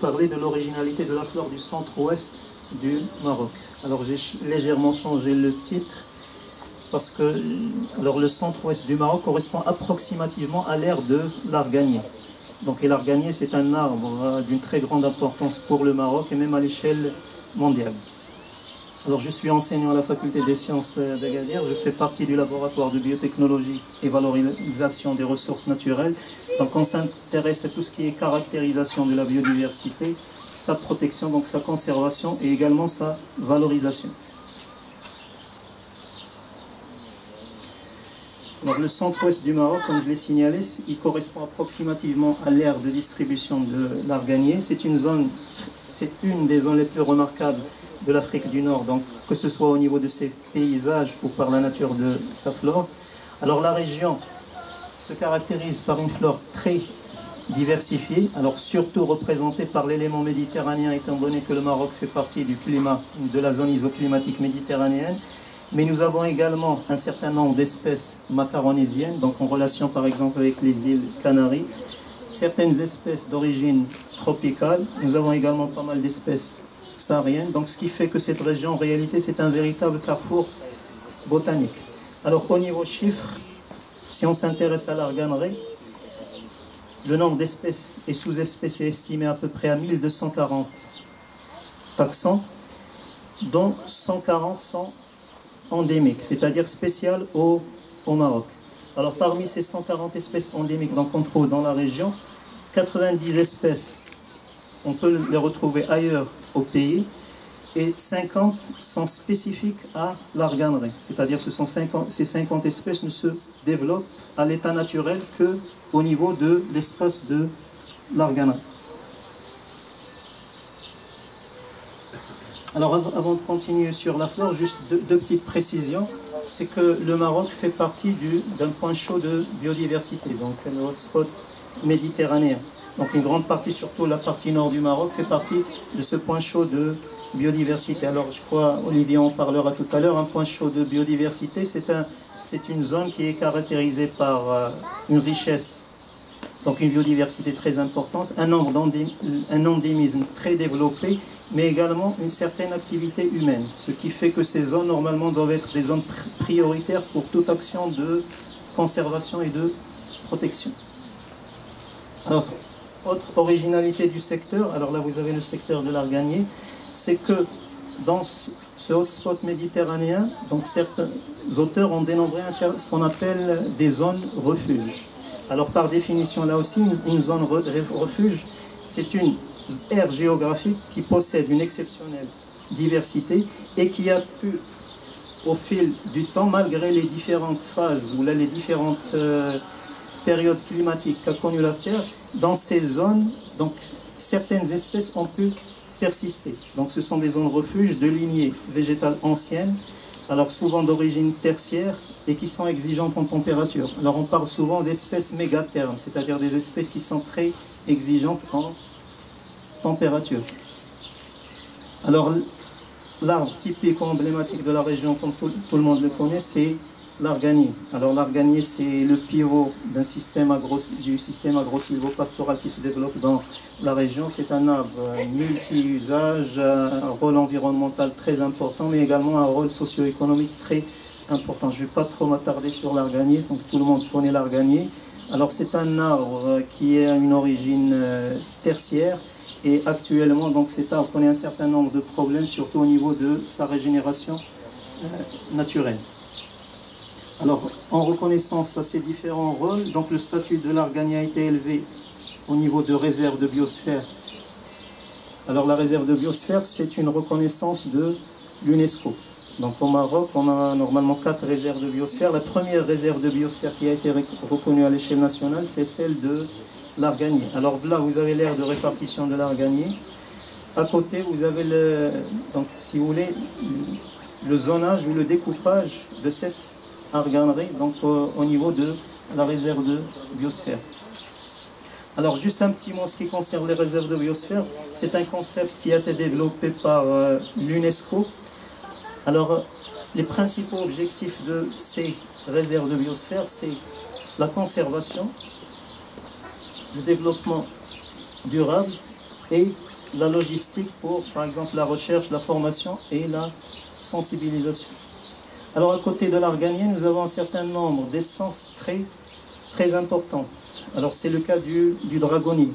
parler de l'originalité de la flore du centre-ouest du Maroc. Alors j'ai légèrement changé le titre parce que le centre-ouest du Maroc correspond approximativement à l'ère de l'arganier. Donc l'arganier, c'est un arbre d'une très grande importance pour le Maroc et même à l'échelle mondiale. Alors je suis enseignant à la faculté des sciences d'Agadir, je fais partie du laboratoire de biotechnologie et valorisation des ressources naturelles. Donc on s'intéresse à tout ce qui est caractérisation de la biodiversité, sa protection, donc sa conservation et également sa valorisation. Alors, le centre-ouest du Maroc, comme je l'ai signalé, il correspond approximativement à l'aire de distribution de l'arganier. C'est une des zones les plus remarquables de l'Afrique du Nord, donc que ce soit au niveau de ses paysages ou par la nature de sa flore. Alors la région se caractérise par une flore très diversifiée, alors surtout représentée par l'élément méditerranéen, étant donné que le Maroc fait partie du climat de la zone isoclimatique méditerranéenne. Mais nous avons également un certain nombre d'espèces macaronésiennes, donc en relation par exemple avec les îles Canaries, certaines espèces d'origine tropicale. Nous avons également pas mal d'espèces sahariennes, donc ce qui fait que cette région en réalité c'est un véritable carrefour botanique. Alors au niveau chiffres, si on s'intéresse à l'arganerie, le nombre d'espèces et sous-espèces est estimé à peu près à 1240 taxons, dont 140 sont endémiques, c'est-à-dire spéciales au Maroc. Alors parmi ces 140 espèces endémiques qu'on trouve dans la région, 90 espèces, on peut les retrouver ailleurs au pays, et 50 sont spécifiques à l'arganerie, c'est-à-dire que ces 50 espèces ne se développent à l'état naturel qu'au niveau de l'espace de l'arganerie. Alors avant de continuer sur la flore, juste deux petites précisions. C'est que le Maroc fait partie d'un point chaud de biodiversité, donc un hotspot méditerranéen. Donc une grande partie, surtout la partie nord du Maroc, fait partie de ce point chaud de biodiversité. Alors je crois, Olivier en parlera tout à l'heure, un point chaud de biodiversité, c'est une zone qui est caractérisée par une richesse, donc une biodiversité très importante, un endémisme très développé, mais également une certaine activité humaine, ce qui fait que ces zones normalement doivent être des zones prioritaires pour toute action de conservation et de protection. Alors, autre originalité du secteur, alors là vous avez le secteur de l'arganier, c'est que dans ce hotspot méditerranéen, donc certains auteurs ont dénombré ce qu'on appelle des zones refuges. Alors par définition là aussi, une zone refuge, c'est une aire géographique qui possède une exceptionnelle diversité et qui a pu, au fil du temps, malgré les différentes phases ou là, les différentes périodes climatiques qu'a connues la Terre, dans ces zones, donc certaines espèces ont pu persister. Donc ce sont des zones refuges de lignées végétales anciennes, alors souvent d'origine tertiaire et qui sont exigeantes en température. Alors on parle souvent d'espèces mégathermes, c'est-à-dire des espèces qui sont très exigeantes en température. Alors l'arbre typique ou emblématique de la région, comme tout le monde le connaît, c'est l'arganier. Alors l'arganier, c'est le pivot du système agro-silvopastoral qui se développe dans la région. C'est un arbre multi-usage, un rôle environnemental très important, mais également un rôle socio-économique très important. Je ne vais pas trop m'attarder sur l'arganier, donc tout le monde connaît l'arganier. Alors c'est un arbre qui a une origine tertiaire, et actuellement, donc, cet arbre connaît un certain nombre de problèmes, surtout au niveau de sa régénération naturelle. Alors, en reconnaissance à ces différents rôles, donc le statut de l'arganier a été élevé au niveau de réserve de biosphère. Alors, la réserve de biosphère, c'est une reconnaissance de l'UNESCO. Donc, au Maroc, on a normalement 4 réserves de biosphère. La première réserve de biosphère qui a été reconnue à l'échelle nationale, c'est celle de l'arganier. Alors là, vous avez l'aire de répartition de l'arganier. À côté, vous avez donc, si vous voulez, le zonage ou le découpage de cette arganerie, donc au niveau de la réserve de biosphère. Alors juste un petit mot en ce qui concerne les réserves de biosphère, c'est un concept qui a été développé par l'UNESCO. Alors les principaux objectifs de ces réserves de biosphère, c'est la conservation, le développement durable et la logistique pour, par exemple, la recherche, la formation et la sensibilisation. Alors, à côté de l'arganier, nous avons un certain nombre d'essences très importantes. Alors, c'est le cas du dragonnier.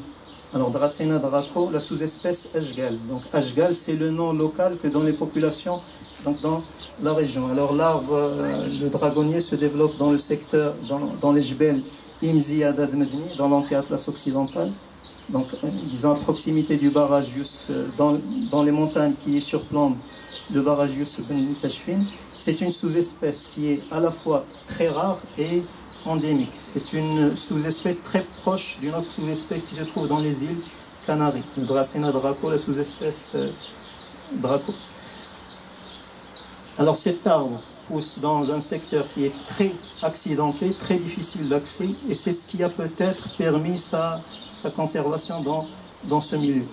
Alors, Dracena draco, la sous-espèce Ashgal. Donc, Ashgal, c'est le nom local que donnent les populations donc, dans la région. Alors, l'arbre, le dragonnier se développe dans le secteur, dans les Jbel Imzi Adad Medni, dans l'anti-Atlas occidental. Donc, disons à proximité du barrage Youssef, dans les montagnes qui surplombent le barrage Youssef Ben Tachfin. C'est une sous-espèce qui est à la fois très rare et endémique. C'est une sous-espèce très proche d'une autre sous-espèce qui se trouve dans les îles Canaries, le Dracena draco, la sous-espèce draco. Alors cet arbre pousse dans un secteur qui est très accidenté, très difficile d'accès, et c'est ce qui a peut-être permis sa conservation dans ce milieu.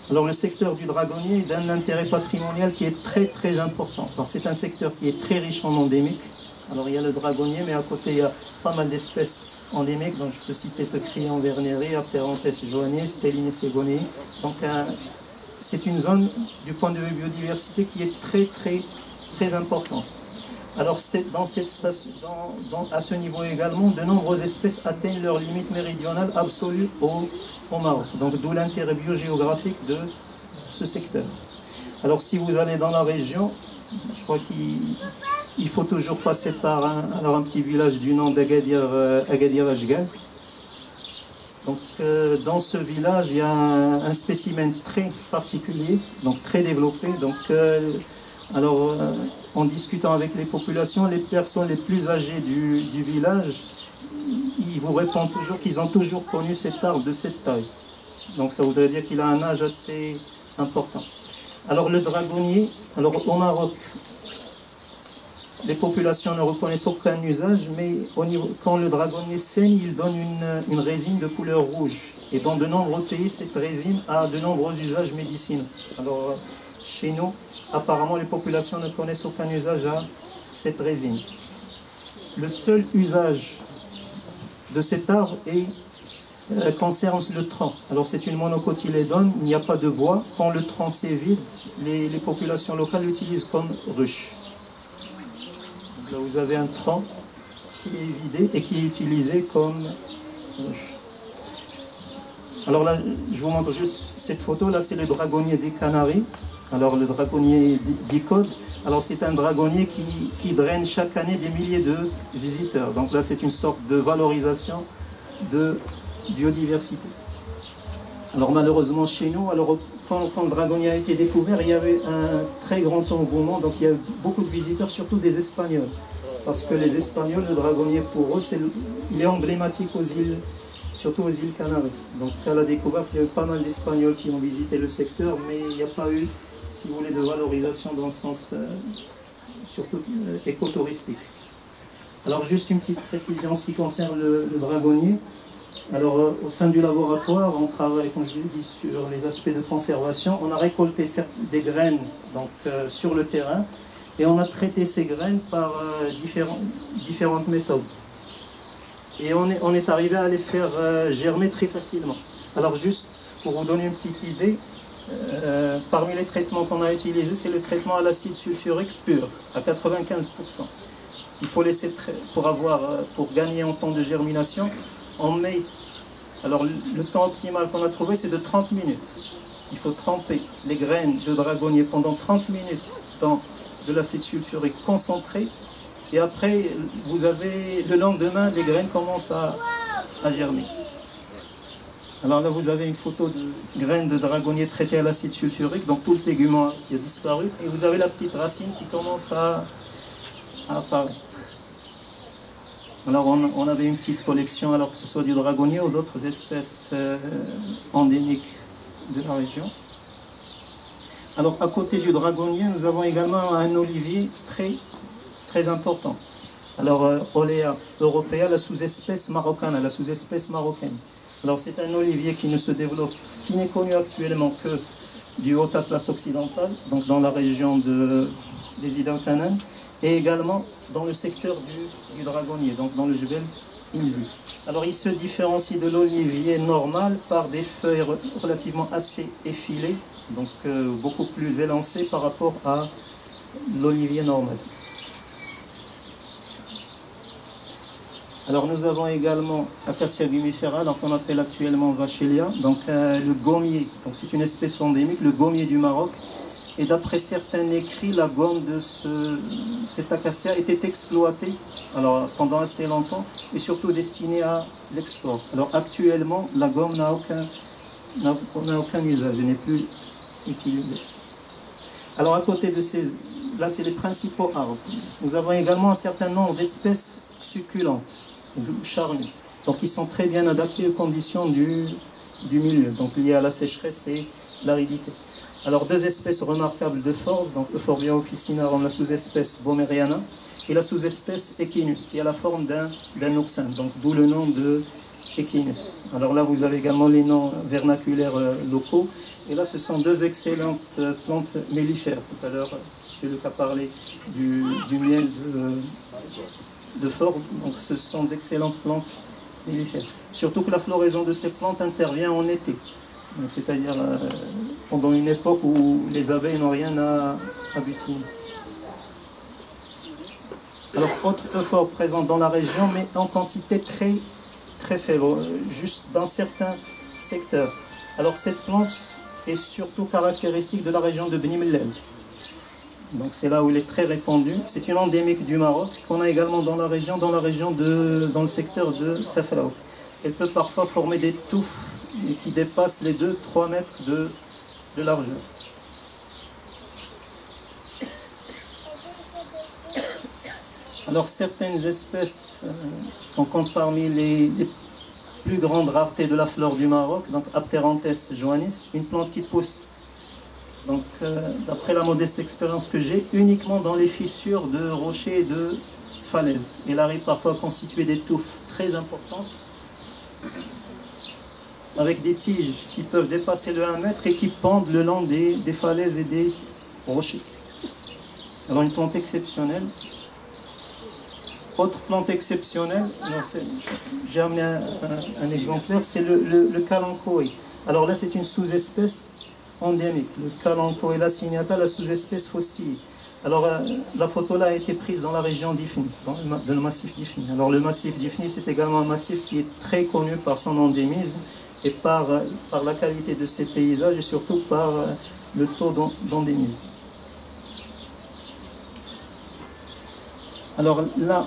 Alors le secteur du dragonnier est d'un intérêt patrimonial qui est très important. C'est un secteur qui est très riche en endémiques. Alors il y a le dragonnier, mais à côté il y a pas mal d'espèces endémiques. Donc je peux citer Teucrion verneri, Apterontes joannis, Stelline segonii. Donc c'est une zone du point de vue biodiversité qui est très importante. Alors dans cette station, à ce niveau également, de nombreuses espèces atteignent leur limite méridionale absolue au Maroc. Donc d'où l'intérêt biogéographique de ce secteur. Alors si vous allez dans la région, je crois qu'il faut toujours passer par un petit village du nom d'Agadir Ashgal. Donc dans ce village, il y a un spécimen très particulier, donc très développé. Donc en discutant avec les populations, les personnes les plus âgées du village, ils vous répondent toujours qu'ils ont toujours connu cet arbre de cette taille. Donc ça voudrait dire qu'il a un âge assez important. Alors le dragonnier, au Maroc, les populations ne reconnaissent aucun usage, mais quand le dragonnier saigne, il donne une résine de couleur rouge. Et dans de nombreux pays, cette résine a de nombreux usages médicinaux. Alors chez nous, apparemment, les populations ne connaissent aucun usage à cette résine. Le seul usage de cet arbre concerne le tronc. Alors, c'est une monocotylédone, il n'y a pas de bois. Quand le tronc s'évide, les populations locales l'utilisent comme ruche. Donc là, vous avez un tronc qui est vidé et qui est utilisé comme ruche. Alors là, je vous montre juste cette photo. Là, c'est le dragonnier des Canaries. Alors le dragonnier d'Icode, alors c'est un dragonnier qui draine chaque année des milliers de visiteurs. Donc là c'est une sorte de valorisation de biodiversité. Alors malheureusement chez nous, quand le dragonnier a été découvert, il y avait un très grand engouement, donc il y a eu beaucoup de visiteurs, surtout des Espagnols. Parce que les Espagnols, le dragonnier pour eux, il est emblématique surtout aux îles Canaries. Donc à la découverte, il y a eu pas mal d'Espagnols qui ont visité le secteur, mais il n'y a pas eu, si vous voulez, de valorisation dans le sens surtout écotouristique. Alors juste une petite précision en ce qui concerne le dragonnier. Alors au sein du laboratoire, on travaille, comme je l'ai dit, sur les aspects de conservation. On a récolté des graines donc, sur le terrain et on a traité ces graines par différentes méthodes. Et on est arrivé à les faire germer très facilement. Alors juste pour vous donner une petite idée, parmi les traitements qu'on a utilisés, c'est le traitement à l'acide sulfurique pur, à 95%. Il faut laisser, pour gagner en temps de germination, on met, alors le temps optimal qu'on a trouvé, c'est de 30 minutes. Il faut tremper les graines de dragonnier pendant 30 minutes dans de l'acide sulfurique concentré. Et après, le lendemain, les graines commencent à germer. Alors là, vous avez une photo de graines de dragonnier traitées à l'acide sulfurique, donc tout le tégument a disparu. Et vous avez la petite racine qui commence à apparaître. Alors on avait une petite collection, alors que ce soit du dragonnier ou d'autres espèces endémiques de la région. Alors à côté du dragonnier, nous avons également un olivier très important. Alors Olea europea, la sous-espèce marocaine, la sous-espèce marocaine. Alors c'est un olivier qui ne se développe, qui n'est connu actuellement que du Haut Atlas occidental, donc dans la région des Idautanan, et également dans le secteur du dragonnier, donc dans le Jebel Imzi. Alors il se différencie de l'olivier normal par des feuilles relativement assez effilées, donc beaucoup plus élancées par rapport à l'olivier normal. Alors nous avons également Acacia gumifera, donc on appelle actuellement Vachelia, donc le gommier, donc c'est une espèce endémique, le gommier du Maroc. Et d'après certains écrits, la gomme de cet acacia était exploitée alors, pendant assez longtemps et surtout destinée à l'export. Alors actuellement, la gomme n'a aucun usage, elle n'est plus utilisée. Alors à côté de ces... Là, c'est les principaux arbres. Nous avons également un certain nombre d'espèces succulentes, charnues, donc qui sont très bien adaptées aux conditions du milieu, donc liées à la sécheresse et l'aridité. Alors deux espèces remarquables de forme, donc Euphorbia officinarum, la sous-espèce Bomeriana, et la sous-espèce Echinus, qui a la forme d'un oursin, donc d'où le nom de Echinus. Alors là, vous avez également les noms vernaculaires locaux, et là, ce sont deux excellentes plantes mellifères. Tout à l'heure, M. Luc a parlé du miel de forme, donc ce sont d'excellentes plantes mellifères. Surtout que la floraison de ces plantes intervient en été. C'est-à-dire pendant une époque où les abeilles n'ont rien à butiner. Alors, autre euphorbe présente dans la région, mais en quantité très faible, juste dans certains secteurs. Alors, cette plante est surtout caractéristique de la région de Beni Mellel. Donc, c'est là où elle est très répandue. C'est une endémique du Maroc qu'on a également dans le secteur de Tafelaout. Elle peut parfois former des touffes qui dépassent les 2-3 mètres de largeur. Alors certaines espèces qu'on compte parmi les plus grandes raretés de la flore du Maroc, donc Apterantes joannis, une plante qui pousse, donc d'après la modeste expérience que j'ai, uniquement dans les fissures de rochers et de falaises. Elle arrive parfois à constituer des touffes très importantes, avec des tiges qui peuvent dépasser le 1 mètre et qui pendent le long des falaises et des rochers. Alors une plante exceptionnelle. Autre plante exceptionnelle, j'ai amené un exemplaire, c'est le Kalanchoe. Alors là, c'est une sous-espèce endémique. Le Kalanchoe laciniata, la sous-espèce faustille. Alors la photo là a été prise dans la région d'Ifni, dans le massif d'Ifni. Alors le massif d'Ifni, c'est également un massif qui est très connu par son endémisme et par la qualité de ses paysages et surtout par le taux d'endémisme. Alors là,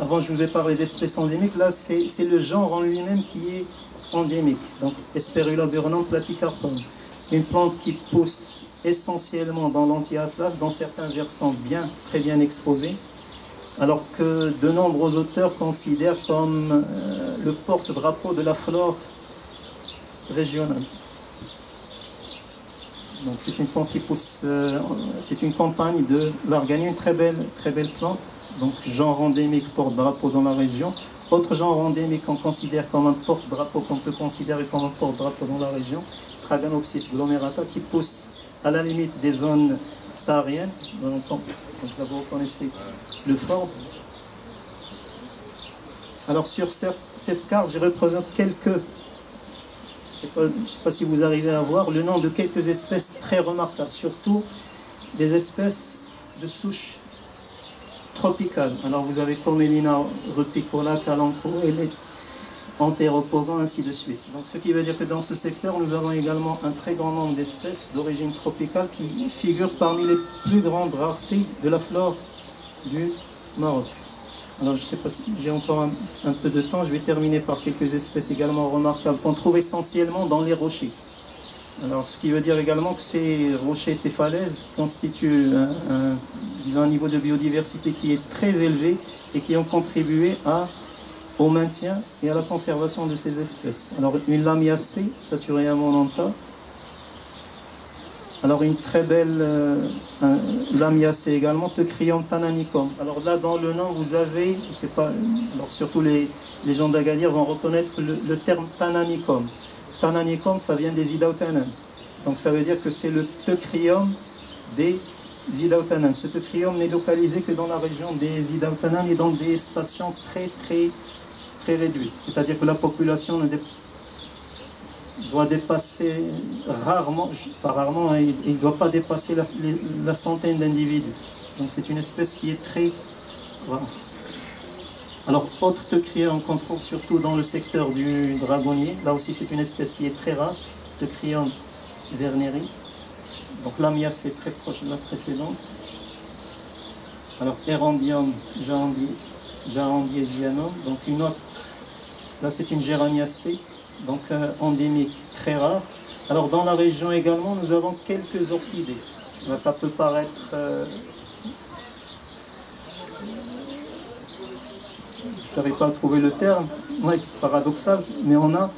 avant je vous ai parlé d'espèces endémiques, là c'est le genre en lui-même qui est endémique. Donc Hesperula burnum platycarpum, une plante qui pousse essentiellement dans l'anti-atlas, dans certains versants très bien exposés, alors que de nombreux auteurs considèrent comme le porte-drapeau de la flore régionale. Donc c'est une plante qui pousse, c'est une campagne de l'arganie, une très belle plante, donc genre endémique, porte-drapeau dans la région. Autre genre endémique qu'on considère comme un porte-drapeau, qu'on peut considérer comme un porte-drapeau dans la région, Traganopsis glomerata, qui pousse à la limite des zones sahariennes. Donc là vous reconnaissez le forbe. Alors sur cette carte, je représente quelques, je ne sais pas si vous arrivez à voir, le nom de quelques espèces très remarquables, surtout des espèces de souches tropicales. Alors vous avez Commelina rupicola, Kalanchoe, Anteropogon, ainsi de suite. Donc ce qui veut dire que dans ce secteur, nous avons également un très grand nombre d'espèces d'origine tropicale qui figurent parmi les plus grandes raretés de la flore du Maroc. Alors je ne sais pas si j'ai encore un peu de temps, je vais terminer par quelques espèces également remarquables qu'on trouve essentiellement dans les rochers. Alors ce qui veut dire également que ces rochers, ces falaises constituent disons, un niveau de biodiversité qui est très élevé et qui ont contribué au maintien et à la conservation de ces espèces. Alors une Lamiacée, Saturea monanta. Alors une très belle Lamiacée également, Teucrium tananicum. Alors là dans le nom vous avez, je sais pas, alors surtout les gens d'Agadir vont reconnaître le terme tananicum. Tananicum, ça vient des Idautanan. Donc ça veut dire que c'est le Teucrium des Idautanan. Ce Teucrium n'est localisé que dans la région des Idautanan et dans des stations très très réduite. C'est-à-dire que la population doit dépasser rarement, pas rarement, il ne doit pas dépasser la centaine d'individus. Donc c'est une espèce qui est très rare. Alors, autre teucrion qu'on trouve surtout dans le secteur du dragonnier, là aussi c'est une espèce qui est très rare, Teucrion werneri. Donc l'amias est très proche de la précédente. Alors Erandium jarandiesianum, donc une autre, là c'est une Géraniacée, donc endémique, très rare. Alors dans la région également, nous avons quelques orchidées. Là ça peut paraître... je n'arrive pas à trouver le terme, ouais, paradoxal, mais on a...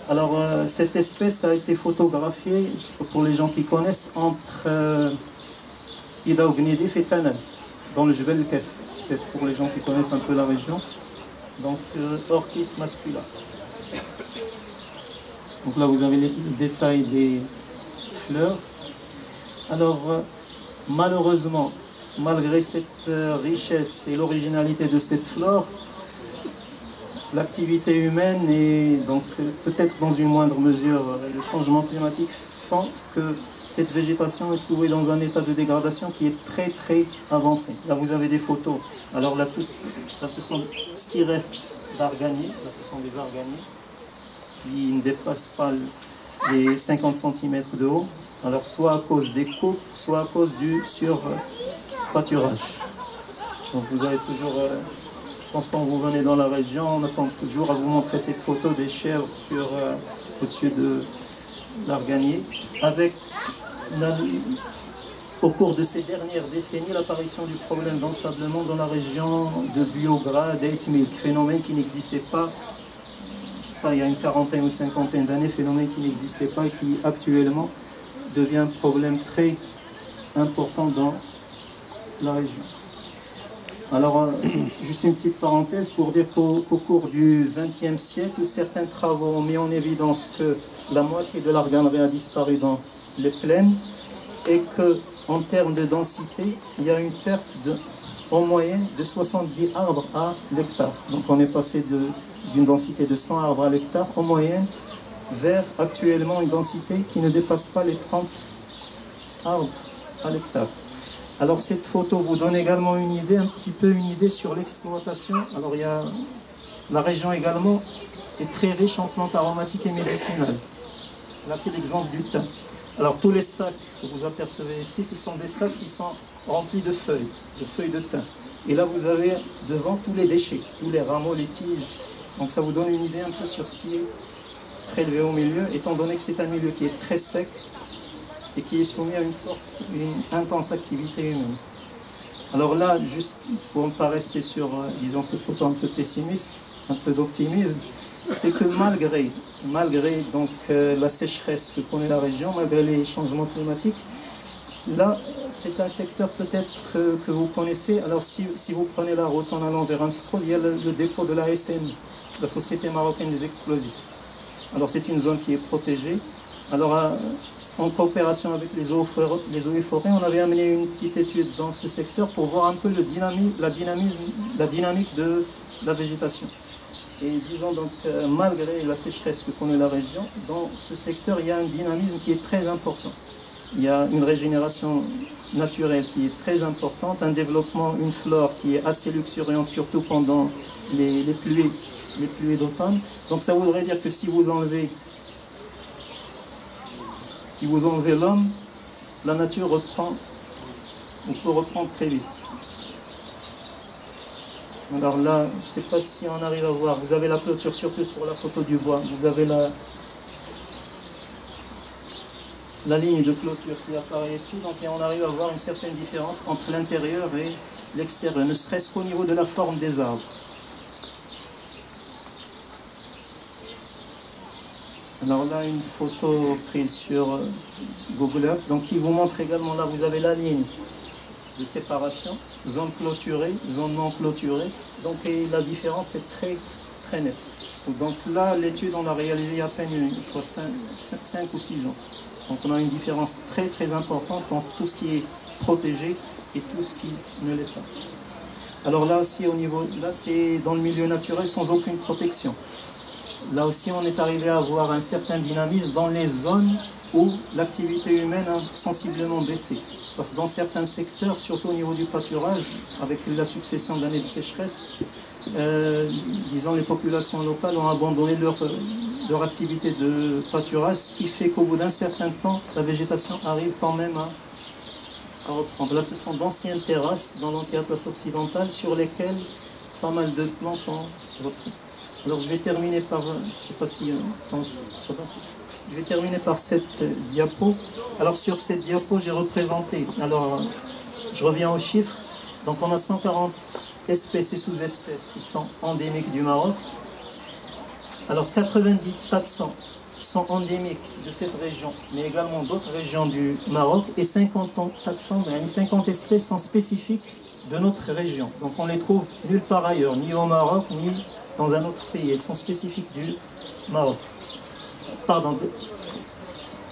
Alors cette espèce a été photographiée, pour les gens qui connaissent, entre Idaognedif et Tanat, dans le Jebel Kest, peut-être pour les gens qui connaissent un peu la région. Donc Orchis mascula. Donc là vous avez les détails des fleurs. Alors malheureusement, malgré cette richesse et l'originalité de cette flore, l'activité humaine et donc peut-être dans une moindre mesure le changement climatique font que cette végétation est trouvée dans un état de dégradation qui est très très avancé. Là vous avez des photos. Alors là ce sont ce qui reste d'arganier. Là ce sont des arganiers qui ne dépassent pas les 50 cm de haut. Alors soit à cause des coupes, soit à cause du surpâturage. Donc vous avez toujours... je pense que quand vous venez dans la région, on attend toujours à vous montrer cette photo des chèvres au-dessus de l'arganier, avec au cours de ces dernières décennies l'apparition du problème d'ensablement dans la région de Biograd, d'Aitmilk, phénomène qui n'existait pas, je sais pas, il y a une quarantaine ou cinquantaine d'années, phénomène qui n'existait pas et qui actuellement devient un problème très important dans la région. Alors, juste une petite parenthèse pour dire qu'au cours du XXe siècle, certains travaux ont mis en évidence que la moitié de l'arganerie a disparu dans les plaines et qu'en termes de densité, il y a une perte en moyenne de 70 arbres à l'hectare. Donc on est passé d'une densité de 100 arbres à l'hectare en moyenne vers actuellement une densité qui ne dépasse pas les 30 arbres à l'hectare. Alors cette photo vous donne également une idée, un petit peu une idée sur l'exploitation. Alors il y a la région également est très riche en plantes aromatiques et médicinales. Là c'est l'exemple du thym. Alors tous les sacs que vous apercevez ici, ce sont des sacs qui sont remplis de feuilles de thym. Et là vous avez devant tous les déchets, tous les rameaux, les tiges. Donc ça vous donne une idée un peu sur ce qui est prélevé au milieu, étant donné que c'est un milieu qui est très sec et qui est soumis à une intense activité humaine. Alors là, juste pour ne pas rester sur, disons, cette photo un peu pessimiste, un peu d'optimisme, c'est que malgré donc, la sécheresse que connaît la région, malgré les changements climatiques, là, c'est un secteur peut-être que vous connaissez. Alors si vous prenez la route en allant vers Amstrad, il y a le dépôt de la SMI, la Société Marocaine des Explosifs. Alors c'est une zone qui est protégée. Alors en coopération avec les eaux et forêts, on avait amené une petite étude dans ce secteur pour voir un peu la dynamique de la végétation. Et disons donc, malgré la sécheresse que connaît la région, dans ce secteur, il y a un dynamisme qui est très important. Il y a une régénération naturelle qui est très importante, un développement, une flore qui est assez luxuriante, surtout pendant les pluies d'automne. Donc ça voudrait dire que si vous enlevez l'homme, la nature reprend, on peut reprendre très vite. Alors là, je ne sais pas si on arrive à voir, vous avez la clôture, surtout sur la photo du bois, vous avez la ligne de clôture qui apparaît ici, donc on arrive à voir une certaine différence entre l'intérieur et l'extérieur, ne serait-ce qu'au niveau de la forme des arbres. Alors là, une photo prise sur Google Earth, donc qui vous montre également, là vous avez la ligne de séparation, zone clôturée, zone non clôturée, donc et la différence est très très nette. Donc là, l'étude on l'a réalisée il y a à peine, je crois, 5 ou 6 ans. Donc on a une différence très très importante entre tout ce qui est protégé et tout ce qui ne l'est pas. Alors là aussi, au niveau, là c'est dans le milieu naturel sans aucune protection. Là aussi, on est arrivé à avoir un certain dynamisme dans les zones où l'activité humaine a sensiblement baissé. Parce que dans certains secteurs, surtout au niveau du pâturage, avec la succession d'années de sécheresse, disons les populations locales ont abandonné leur activité de pâturage, ce qui fait qu'au bout d'un certain temps, la végétation arrive quand même à reprendre. Là, ce sont d'anciennes terrasses dans l'anti-Atlas occidental sur lesquelles pas mal de plantes ont repris. Alors je vais terminer par, je vais terminer par cette diapo. Alors sur cette diapo, j'ai représenté, alors je reviens aux chiffres, donc on a 140 espèces et sous-espèces qui sont endémiques du Maroc. Alors 90 taxons sont endémiques de cette région, mais également d'autres régions du Maroc, et 50 taxons, 50 espèces sont spécifiques de notre région. Donc on les trouve nulle part ailleurs, ni au Maroc, ni dans un autre pays. Elles sont spécifiques du Maroc. Pardon,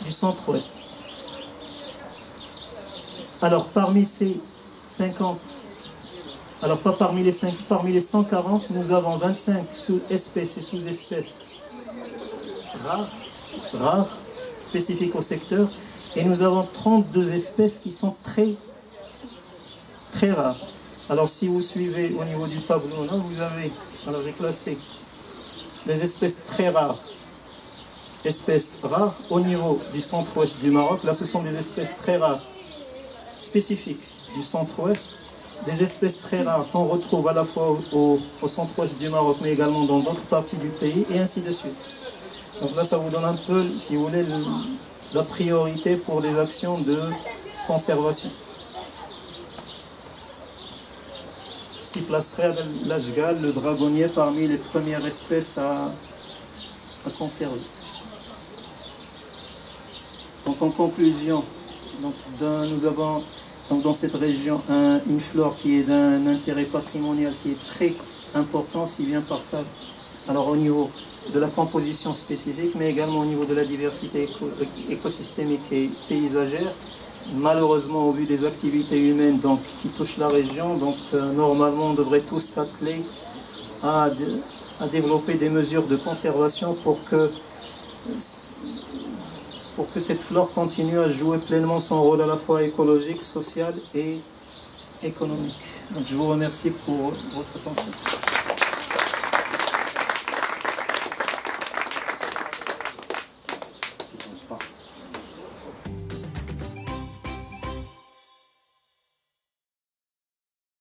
du centre-ouest. Alors parmi ces 50, alors pas parmi les 5, parmi les 140, nous avons 25 espèces et sous-espèces rares, spécifiques au secteur, et nous avons 32 espèces qui sont très rares. Alors si vous suivez au niveau du tableau, là, vous avez, alors j'ai classé les espèces très rares, espèces rares au niveau du centre-ouest du Maroc. Là, ce sont des espèces très rares, spécifiques du centre-ouest, des espèces très rares qu'on retrouve à la fois au centre-ouest du Maroc, mais également dans d'autres parties du pays, et ainsi de suite. Donc là, ça vous donne un peu, si vous voulez, la priorité pour les actions de conservation. Ce qui placerait l'ashgal, le dragonnier, parmi les premières espèces à conserver. Donc en conclusion, nous avons dans cette région une flore qui est d'un intérêt patrimonial qui est très important, si bien par ça, alors au niveau de la composition spécifique, mais également au niveau de la diversité écosystémique et paysagère. Malheureusement, au vu des activités humaines qui touchent la région, normalement on devrait tous s'atteler à développer des mesures de conservation pour que cette flore continue à jouer pleinement son rôle à la fois écologique, social et économique. Donc je vous remercie pour votre attention.